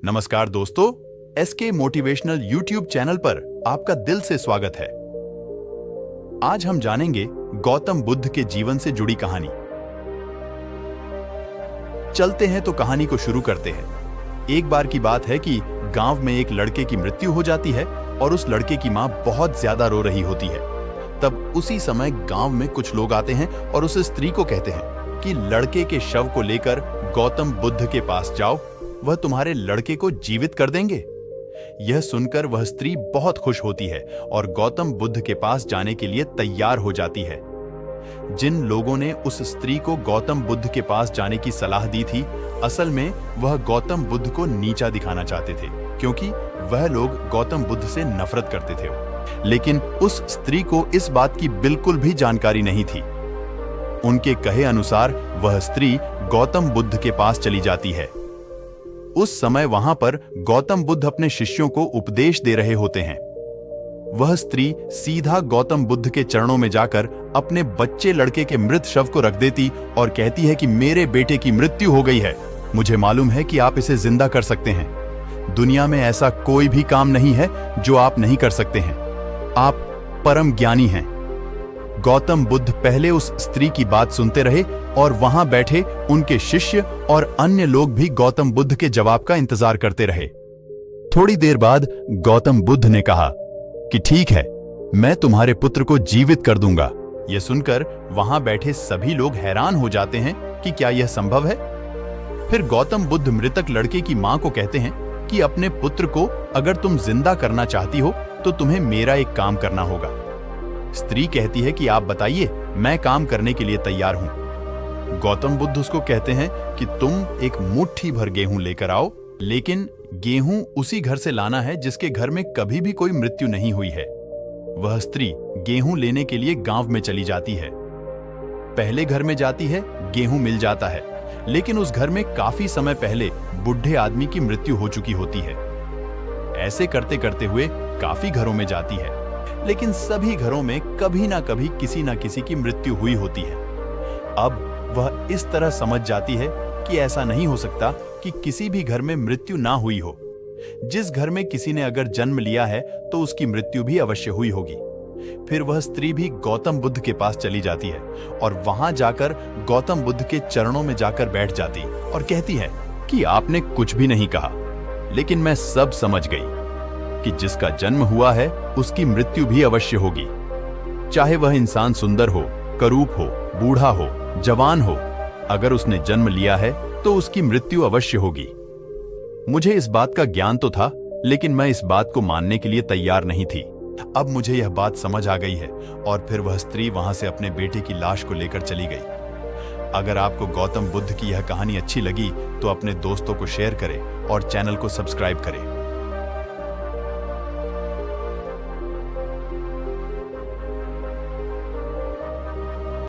नमस्कार दोस्तों, SK motivational YouTube channel पर आपका दिल से स्वागत है। आज हम जानेंगे गौतम बुद्ध के जीवन से जुड़ी कहानी। चलते हैं तो कहानी को शुरू करते हैं। एक बार की बात है कि गांव में एक लड़के की मृत्यु हो जाती है और उस लड़के की मां बहुत ज्यादा रो रही होती है। तब उसी समय गांव में कुछ लोग आते हैं और उस स्त्री को कहते हैं कि लड़के के शव को लेकर गौतम बुद्ध के पास जाओ, वह तुम्हारे लड़के को जीवित कर देंगे। यह सुनकर वह स्त्री बहुत खुश होती है और गौतम बुद्ध के पास जाने के लिए तैयार हो जाती है। जिन लोगों ने उस स्त्री को गौतम बुद्ध के पास जाने की सलाह दी थी, असल में वह गौतम बुद्ध को नीचा दिखाना चाहते थे, क्योंकि वह लोग गौतम बुद्ध से नफरत करते थे। लेकिन उस स्त्री को इस बात की बिल्कुल भी जानकारी नहीं थी। उनके कहे अनुसार वह स्त्री गौतम बुद्ध के पास चली जाती है। उस समय वहां पर गौतम बुद्ध अपने शिष्यों को उपदेश दे रहे होते हैं। वह स्त्री सीधा गौतम बुद्ध के चरणों में जाकर अपने बच्चे लड़के के मृत शव को रख देती और कहती है कि मेरे बेटे की मृत्यु हो गई है। मुझे मालूम है कि आप इसे जिंदा कर सकते हैं। दुनिया में ऐसा कोई भी काम नहीं है जो आप नहीं कर सकते हैं। आप परम ज्ञानी हैं। गौतम बुद्ध पहले उस स्त्री की बात सुनते रहे और वहां बैठे उनके शिष्य और अन्य लोग भी गौतम बुद्ध के जवाब का इंतजार करते रहे। थोड़ी देर बाद गौतम बुद्ध ने कहा कि ठीक है, मैं तुम्हारे पुत्र को जीवित कर दूंगा। यह सुनकर वहां बैठे सभी लोग हैरान हो जाते हैं कि क्या यह संभव है। फिर गौतम बुद्ध मृतक लड़के की मां को कहते हैं कि अपने पुत्र को अगर तुम जिंदा करना चाहती हो तो तुम्हें मेरा एक काम करना होगा। स्त्री कहती है कि आप बताइए, मैं काम करने के लिए तैयार हूं। गौतम बुद्ध उसको कहते हैं कि तुम एक मुट्ठी भर गेहूं लेकर आओ, लेकिन गेहूं उसी घर से लाना है जिसके घर में कभी भी कोई मृत्यु नहीं हुई है। वह स्त्री गेहूं लेने के लिए गांव में चली जाती है। पहले घर में जाती है, गेहूं मिल जाता है, लेकिन उस घर में काफी समय पहले बुढ़े आदमी की मृत्यु हो चुकी होती है। ऐसे करते करते हुए काफी घरों में जाती है, लेकिन सभी घरों में कभी ना कभी किसी ना किसी की मृत्यु हुई होती है। अब वह इस तरह समझ जाती है कि ऐसा नहीं हो सकता कि किसी भी घर में मृत्यु ना हुई हो। जिस घर में किसी ने अगर जन्म लिया है तो उसकी मृत्यु भी अवश्य हुई होगी। फिर वह स्त्री भी गौतम बुद्ध के पास चली जाती है और वहां जाकर गौतम बुद्ध के चरणों में जाकर बैठ जाती और कहती है कि आपने कुछ भी नहीं कहा, लेकिन मैं सब समझ गई कि जिसका जन्म हुआ है उसकी मृत्यु भी अवश्य होगी। चाहे वह इंसान सुंदर हो, करूप हो, बूढ़ा हो, जवान हो, अगर उसने जन्म लिया है तो उसकी मृत्यु अवश्य होगी। मुझे इस बात का ज्ञान तो था, लेकिन मैं इस बात को मानने के लिए तैयार नहीं थी। अब मुझे यह बात समझ आ गई है और फिर वह स्त्री वहां से अपने बेटे की लाश को लेकर चली गई। अगर आपको गौतम बुद्ध की यह कहानी अच्छी लगी तो अपने दोस्तों को शेयर करें और चैनल को सब्सक्राइब करें।